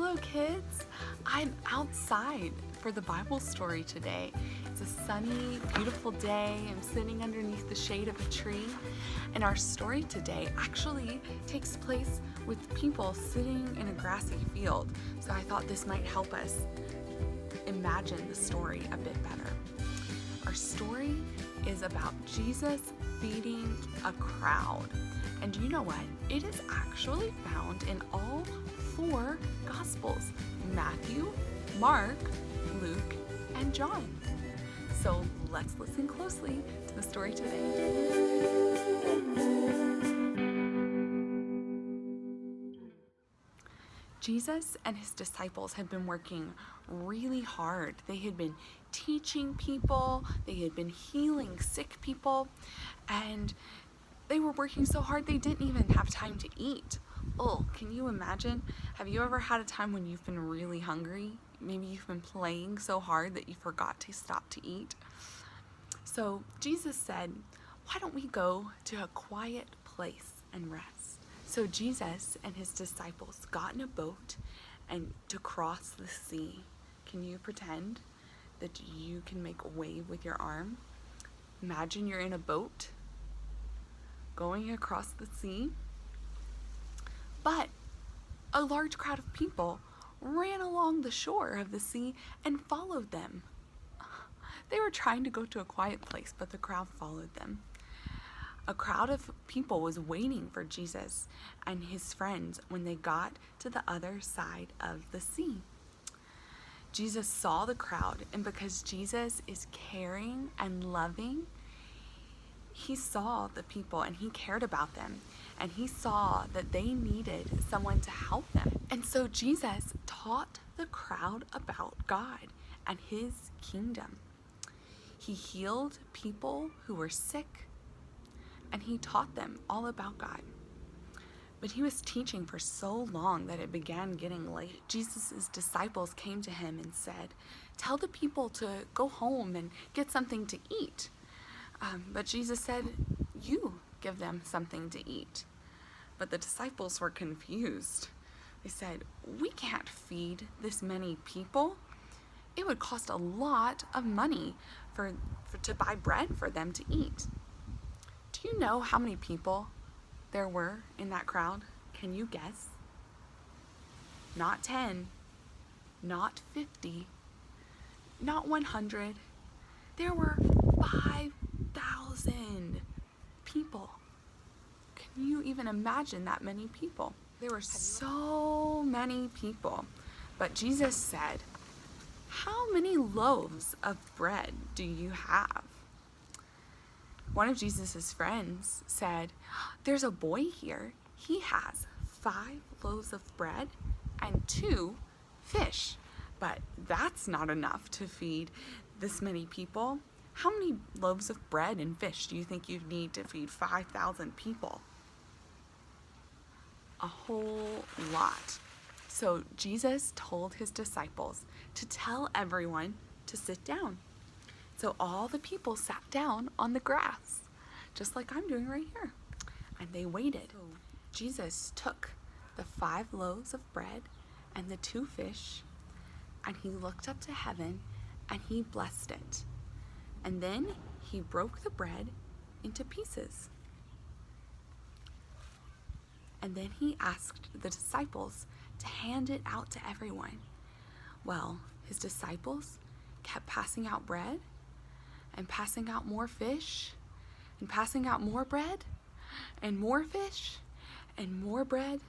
Hello kids! I'm outside for the Bible story today. It's a sunny, beautiful day. I'm sitting underneath the shade of a tree, and our story today actually takes place with people sitting in a grassy field. So I thought this might help us imagine the story a bit better. Our story is about Jesus feeding a crowd. And you know what? It is actually found in all four Gospels: Matthew, Mark, Luke, and John. So let's listen closely to the story today. Jesus and his disciples had been working really hard. They had been teaching people, they had been healing sick people, and they were working so hard they didn't even have time to eat. Oh, can you imagine? Have you ever had a time when you've been really hungry? Maybe you've been playing so hard that you forgot to stop to eat. So Jesus said, why don't we go to a quiet place and rest? So Jesus and his disciples got in a boat and to cross the sea. Can you pretend that you can make a wave with your arm? Imagine you're in a boat going across the sea, but a large crowd of people ran along the shore of the sea and followed them. They were trying to go to a quiet place, but the crowd followed them. A crowd of people was waiting for Jesus and his friends when they got to the other side of the sea. Jesus saw the crowd, and because Jesus is caring and loving, he saw the people and he cared about them, and he saw that they needed someone to help them. And so Jesus taught the crowd about God and his kingdom. He healed people who were sick, and he taught them all about God. But he was teaching for so long that it began getting late. Jesus' disciples came to him and said, "Tell the people to go home and get something to eat." But Jesus said, "You give them something to eat." But the disciples were confused. They said, "We can't feed this many people. It would cost a lot of money to buy bread for them to eat." Do you know how many people there were in that crowd? Can you guess? Not 10, not 50, not 100. There were 5,000 people. Can you even imagine that many people? There were so many people. But Jesus said, "How many loaves of bread do you have?" One of Jesus' friends said, "There's a boy here. He has 5 loaves of bread and 2 fish. But that's not enough to feed this many people. How many loaves of bread and fish do you think you'd need to feed 5,000 people?" A whole lot. So Jesus told his disciples to tell everyone to sit down. So all the people sat down on the grass, just like I'm doing right here. And they waited. Jesus took the 5 loaves of bread and the 2 fish, and he looked up to heaven and he blessed it. And then he broke the bread into pieces. And then he asked the disciples to hand it out to everyone. Well, his disciples kept passing out bread and passing out more fish and passing out more bread and more fish and more bread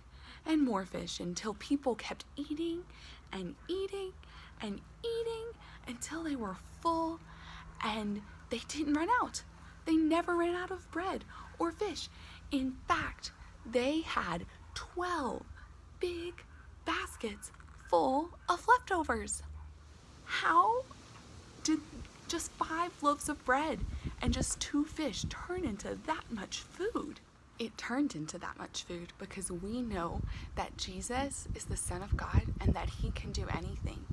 and more fish, until people kept eating and eating and eating until they were full, and they didn't run out. They never ran out of bread or fish. In fact, they had 12 big baskets full of leftovers. How did just 5 loaves of bread and just 2 fish turn into that much food? It turned into that much food because we know that Jesus is the Son of God and that he can do anything.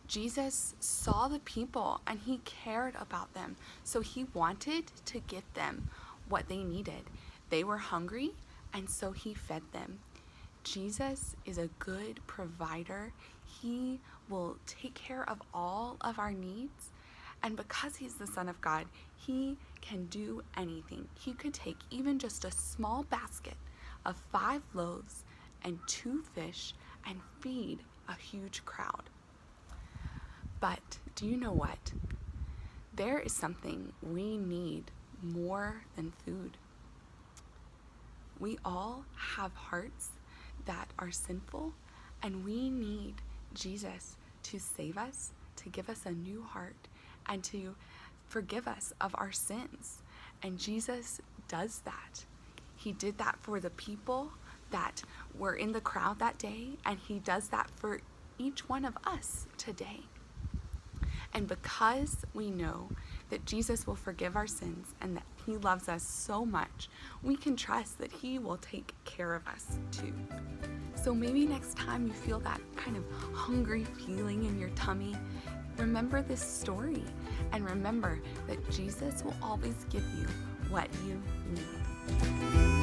Jesus saw the people and he cared about them, so he wanted to give them what they needed. They were hungry, and so he fed them. Jesus is a good provider. He will take care of all of our needs. And because he's the Son of God, he can do anything. He could take even just a small basket of 5 loaves and 2 fish and feed a huge crowd. But do you know what? There is something we need more than food. We all have hearts that are sinful, and we need Jesus to save us, to give us a new heart, and to forgive us of our sins. And Jesus does that. He did that for the people that were in the crowd that day, and he does that for each one of us today. And because we know that Jesus will forgive our sins and that he loves us so much, we can trust that he will take care of us too. So maybe next time you feel that kind of hungry feeling in your tummy, remember this story and remember that Jesus will always give you what you need.